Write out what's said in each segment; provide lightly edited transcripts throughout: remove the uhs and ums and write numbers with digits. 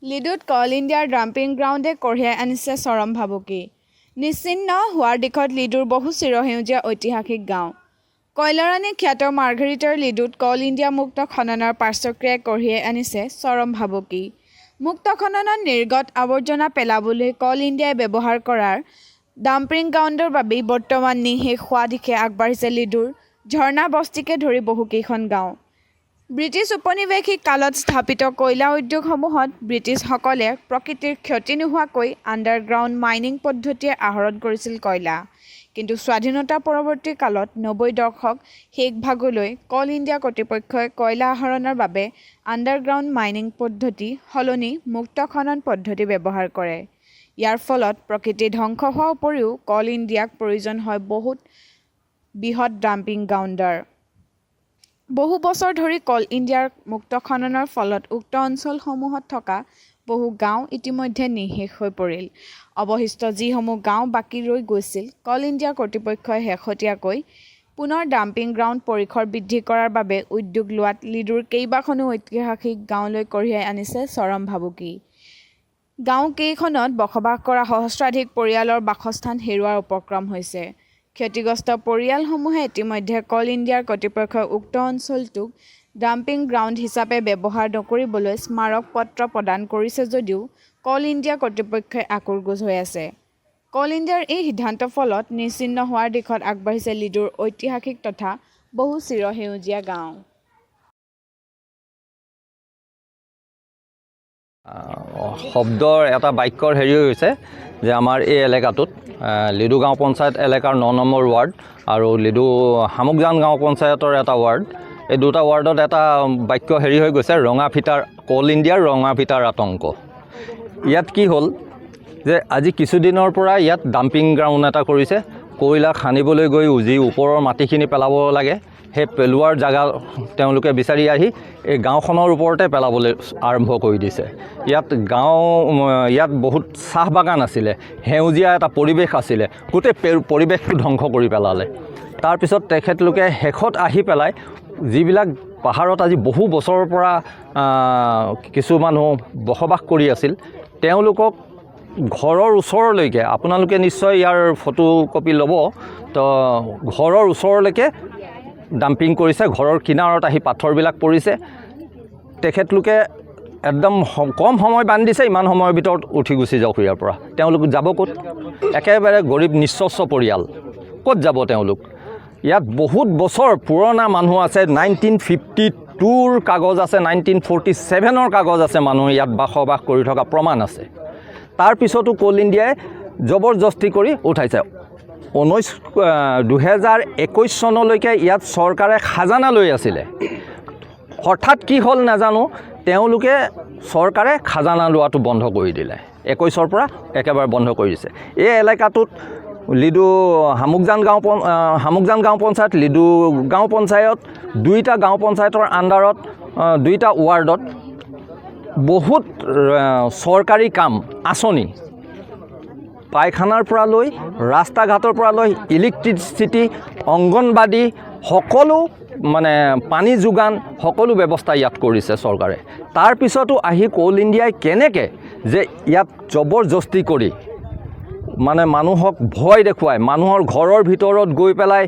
লিডুত কল ইণ্ডিয়াৰ ডাম্পিং গ্ৰাউণ্ডে কঢ়িয়াই আনিছে চৰম ভাবুকি। নিশ্চিহ্ন হোৱাৰ দিশত লিডুৰ বহু চিৰসেউজীয়া ঐতিহাসিক গাঁও। কয়লাৰাণী খ্যাত মাৰ্ঘেৰিটাৰ লিডুত কল ইণ্ডিয়া মুক্ত খননৰ পাৰ্শ্বক্ৰিয়াই কঢ়িয়াই আনিছে চৰম ভাবুকি। মুক্ত খননত নিৰ্গত আৱৰ্জনা পেলাবলৈ কল ইণ্ডিয়াই ব্যৱহাৰ কৰাৰ ডাম্পিং গ্ৰাউণ্ডৰ বাবেই বৰ্তমান নিঃশেষ হোৱা দিশে আগবাঢ়িছে লিডুৰ ঝৰ্ণা বস্তিকে ধৰি বহুকেইখন গাঁও। ব্ৰিটিছ উপনিৱেশিক কালত স্থাপিত কয়লা উদ্যোগসমূহত ব্ৰিটিছসকলে প্ৰকৃতিৰ ক্ষতি নোহোৱাকৈ আণ্ডাৰগ্ৰাউণ্ড মাইনিং পদ্ধতিয়ে আহৰণ কৰিছিল কয়লা। কিন্তু স্বাধীনতা পৰৱৰ্তী কালত ৯০ দশক শেষ ভাগলৈ কল ইণ্ডিয়া কৰ্তৃপক্ষই কয়লা আহৰণৰ বাবে আণ্ডাৰগ্ৰাউণ্ড মাইনিং পদ্ধতি সলনি মুক্ত খনন পদ্ধতি ব্যৱহাৰ কৰে। ইয়াৰ ফলত প্ৰকৃতি ধ্বংস হোৱাৰ উপৰিও কল ইণ্ডিয়াক প্ৰয়োজন হয় বহুত বৃহৎ ডাম্পিং গ্ৰাউণ্ডৰ। বহু বছৰ ধৰি কল ইণ্ডিয়াৰ মুক্ত খননৰ ফলত উক্ত অঞ্চলসমূহত থকা বহু গাঁও ইতিমধ্যে নিঃশেষ হৈ পৰিল। অৱশিষ্ট যিসমূহ গাঁও বাকী ৰৈ গৈছিল, কল ইণ্ডিয়া কৰ্তৃপক্ষই শেহতীয়াকৈ পুনৰ ডাম্পিং গ্ৰাউণ্ড পৰিসৰ বৃদ্ধি কৰাৰ বাবে উদ্যোগ লোৱাত লিডুৰ কেইবাখনো ঐতিহাসিক গাঁৱলৈ কঢ়িয়াই আনিছে চৰম ভাবুকি। গাঁওকেইখনত বসবাস কৰা সহস্ৰাধিক পৰিয়ালৰ বাসস্থান হেৰুৱাৰ উপক্ৰম হৈছে। ক্ষতিগ্ৰস্ত পৰিয়ালসমূহে ইতিমধ্যে কল ইণ্ডিয়াৰ কৰ্তৃপক্ষই উক্ত অঞ্চলটোক ডাম্পিং গ্ৰাউণ্ড হিচাপে ব্যৱহাৰ নকৰিবলৈ স্মাৰক পত্ৰ প্ৰদান কৰিছে যদিও কল ইণ্ডিয়া কৰ্তৃপক্ষই আকুৰগোজ হৈ আছে। কল ইণ্ডিয়াৰ এই সিদ্ধান্তৰ ফলত নিশ্চিহ্ন হোৱাৰ দিশত আগবাঢ়িছে লিডুৰ ঐতিহাসিক তথা বহু চিৰসেউজীয়া গাঁও। শব্দৰ এটা বাক্যৰ হেৰি হৈছে যে আমাৰ এই এলেকাটোত লিডু গাঁও পঞ্চায়ত এলেকাৰ ৯ নম্বৰ ৱাৰ্ড আৰু লিডু শামুকজান গাঁও পঞ্চায়তৰ এটা ৱাৰ্ড, এই দুটা ৱাৰ্ডত এটা বাক্য হেৰি হৈ গৈছে, ৰঙা ফিটাৰ কল ইণ্ডিয়াৰ ৰঙা ফিটাৰ আতংক। ইয়াত কি হ'ল যে আজি কিছুদিনৰ পৰা ইয়াত ডাম্পিং গ্ৰাউণ্ড এটা কৰিছে। কয়লা খান্দিবলৈ গৈ যি ওপৰৰ মাটিখিনি পেলাব লাগে, সেই পেলোৱাৰ জেগা তেওঁলোকে বিচাৰি আহি এই গাঁওখনৰ ওপৰতে পেলাবলৈ আৰম্ভ কৰি দিছে। ইয়াত বহুত চাহ বাগান আছিলে, সেউজীয়া এটা পৰিৱেশ আছিলে, গোটেই পৰিৱেশটো ধ্বংস কৰি পেলালে। তাৰপিছত তেখেতলোকে শেষত আহি পেলাই যিবিলাক পাহাৰত আজি বহু বছৰৰ পৰা কিছু মানুহ বসবাস কৰি আছিল, তেওঁলোকক ঘৰৰ ওচৰলৈকে, আপোনালোকে নিশ্চয় ইয়াৰ ফটো কপি ল'ব, তো ঘৰৰ ওচৰলৈকে ডাম্পিং কৰিছে। ঘৰৰ কিনাৰত আহি পাথৰবিলাক পৰিছে। তেখেতলোকে একদম কম সময় বান্ধি দিছে, ইমান সময়ৰ ভিতৰত উঠি গুচি যাওক ইয়াৰ পৰা। তেওঁলোক যাব ক'ত? একেবাৰে গৰীব নিঃস্বচ্ছ পৰিয়াল, ক'ত যাব তেওঁলোক? ইয়াত বহুত বছৰ পুৰণা মানুহ আছে, 1952ৰ কাগজ আছে, 1947ৰ কাগজ আছে, মানুহ ইয়াত বসবাস কৰি থকা প্ৰমাণ আছে। তাৰপিছতো কল ইণ্ডিয়াই জবৰদস্তি কৰি উঠাইছে। 2021 চনলৈকে ইয়াত চৰকাৰে খাজানা লৈ আছিলে। হঠাৎ কি হ'ল নাজানো, তেওঁলোকে চৰকাৰে খাজানা লোৱাটো বন্ধ কৰি দিলে। 21ৰ পৰা একেবাৰে বন্ধ কৰি দিছে। এই এলেকাটোত লিডু শামুকজান গাঁও পঞ্চায়ত, লিডু গাঁও পঞ্চায়ত, দুইটা গাঁও পঞ্চায়তৰ আণ্ডাৰত দুইটা ৱাৰ্ডত বহুত চৰকাৰী কাম আঁচনি, পায়খানাৰ পৰা লৈ ৰাস্তা ঘাটৰ পৰা লৈ ইলেক্ট্ৰিচিটি, অংগনবাদী, সকলো মানে পানী যোগান, সকলো ব্যৱস্থা ইয়াত কৰিছে চৰকাৰে। তাৰপিছতো আহি কল ইণ্ডিয়াই কেনেকৈ যে ইয়াত জবৰদস্তি কৰি মানে মানুহক ভয় দেখুৱাই, মানুহৰ ঘৰৰ ভিতৰত গৈ পেলাই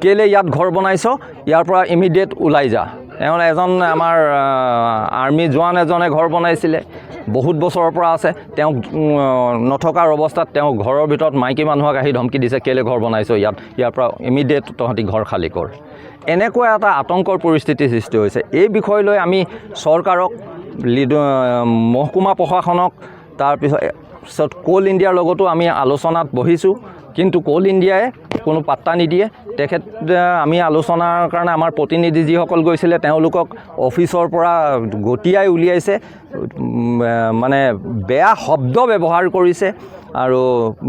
কেলৈ ইয়াত ঘৰ বনাইছ, ইয়াৰ পৰা ইমিডিয়েট ওলাই যা। এজন আমাৰ আৰ্মি জোৱান এজনে ঘৰ বনাইছিলে, বহুত বছৰৰ পৰা আছে। তেওঁ নথকাৰ অৱস্থাত তেওঁ ঘৰৰ ভিতৰত মাইকী মানুহক আহি ধমকি দিছে, কেলৈ ঘৰ বনাইছ ইয়াৰ পৰা ইমিডিয়েট তহঁতি ঘৰ খালী কৰ। এনেকুৱা এটা আতংকৰ পৰিস্থিতিৰ সৃষ্টি হৈছে। এই বিষয় লৈ আমি চৰকাৰক, মহকুমা প্ৰশাসনক, তাৰপিছত কল ইণ্ডিয়াৰ লগতো আমি আলোচনাত বহিছোঁ, কিন্তু কল ইণ্ডিয়াই কোনো পাত্তা নিদিয়ে। আমি আলোচনাৰ কাৰণে আমাৰ প্ৰতিনিধি যিসকল গৈছিলে, তেওঁলোকক অফিচৰ পৰা গতিয়াই উলিয়াইছে, মানে বেয়া শব্দ ব্যৱহাৰ কৰিছে আৰু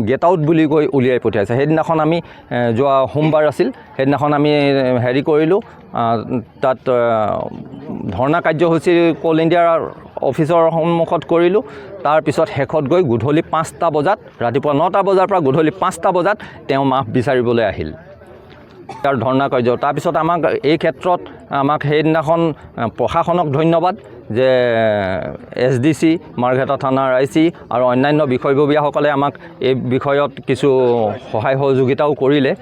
গেট আউট বুলি কৈ উলিয়াই পঠিয়াইছে। সেইদিনাখন আমি যোৱা সোমবাৰ আছিল, সেইদিনাখন আমি হেৰি কৰিলোঁ, তাত ধৰ্ণা কাৰ্যসূচী কল ইণ্ডিয়াৰ অফিচৰ সন্মুখত কৰিলোঁ। তাৰপিছত শেষত গৈ গধূলি 5টা বজাত, ৰাতিপুৱা 9টা বজাৰ পৰা গধূলি 5টা বজাত তেওঁ মাফ বিচাৰিবলৈ আহিল। তাৰ ধৰ্ণা কাৰ্য তাৰপিছত আমাক এই ক্ষেত্ৰত আমাক সেইদিনাখন প্ৰশাসনক ধন্যবাদ যে SDC মাৰ্ঘেটা থানাৰ IC আৰু অন্যান্য বিষয়ববীয়াসকলে আমাক এই বিষয়ত কিছু সহায় সহযোগিতাও কৰিলে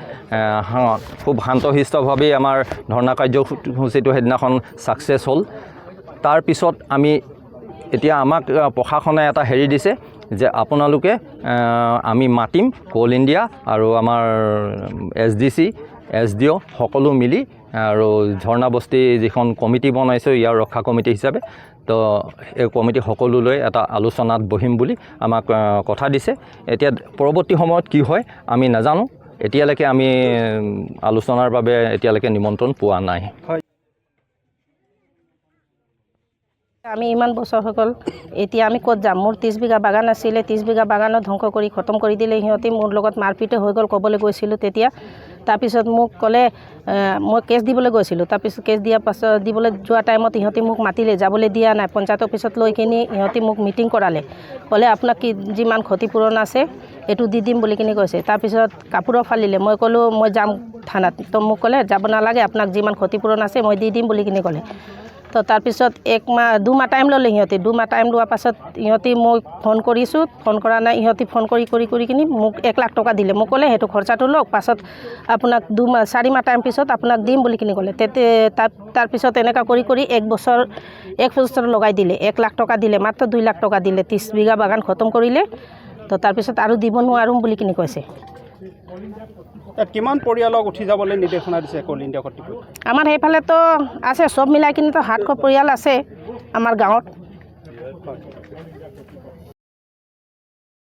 খুব শান্তশিষ্টভাৱেই আমাৰ ধৰ্ণা কাৰ্যসূচীটো সেইদিনাখন ছাকচেছ হ'ল তাৰপিছত এতিয়া আমাক প্ৰশাসনে এটা হেৰি দিছে যে আপোনালোকে আমি মাতিম কোল ইণ্ডিয়া আৰু আমাৰ SDC SDO সকলো মিলি আৰু ঝৰ্ণাবস্তি যিখন কমিটি বনাইছে ইয়াৰ ৰক্ষা কমিটি হিচাপে তো এই কমিটি সকলোলৈ এটা আলোচনাত বহিম বুলি আমাক কথা দিছে এতিয়া পৰৱৰ্তী সময়ত কি হয় আমি নাজানো এতিয়ালৈকে আমি আলোচনাৰ বাবে এতিয়ালৈকে নিমন্ত্ৰণ পোৱা নাই আমি ইমান বছৰ হৈ গ'ল এতিয়া আমি ক'ত যাম মোৰ 30 বিঘা বাগান আছিলে 30 বিঘা বাগানত ধ্বংস কৰি খতম কৰি দিলে সিহঁতে মোৰ লগত মাৰপিটে হৈ গ'ল ক'বলৈ গৈছিলোঁ তেতিয়া তাৰপিছত মোক ক'লে মই কেছ দিবলৈ গৈছিলোঁ তাৰপিছত কেছ দিয়াৰ পাছত দিবলৈ যোৱা টাইমত ইহঁতে মোক মাতিলে যাবলৈ দিয়া নাই পঞ্চায়ত অফিচত লৈ কিনি ইহঁতে মোক মিটিং কৰালে ক'লে আপোনাক কি যিমান ক্ষতিপূৰণ আছে এইটো দি দিম বুলি কিনি কৈছে তাৰপিছত কাপোৰো ফালিলে মই ক'লোঁ মই যাম থানাত তো মোক ক'লে যাব নালাগে আপোনাক যিমান ক্ষতিপূৰণ আছে মই দি দিম বুলি কিনি ক'লে তো তাৰপিছত 2 মাহ টাইম ল'লে সিহঁতে 2 মাহ টাইম লোৱাৰ পাছত ইহঁতে মই ফোন কৰিছোঁ ফোন কৰা নাই ইহঁতে ফোন কৰি কিনি মোক 1 লাখ টকা দিলে মোক ক'লে সেইটো খৰচাটো লওক পাছত আপোনাক 4 মাহ টাইম পিছত আপোনাক দিম বুলি কিনি ক'লে তাৰপিছত এনেকুৱা কৰি 1 বছৰ লগাই দিলে 1 লাখ টকা দিলে মাত্ৰ 2 লাখ টকা দিলে 30 বিঘা বাগান খতম কৰিলে তো তাৰপিছত আৰু দিব নোৱাৰোঁ বুলি কিনি কৈছে কিমান পৰিয়ালক উঠি যাবলৈ নিৰ্দেশনা দিছে কোল ইণ্ডিয়া কৰ্তৃপক্ষই আমাৰ সেইফালেতো আছে সব মিলাই কিনিতো 700 পৰিয়াল আছে আমাৰ গাঁৱত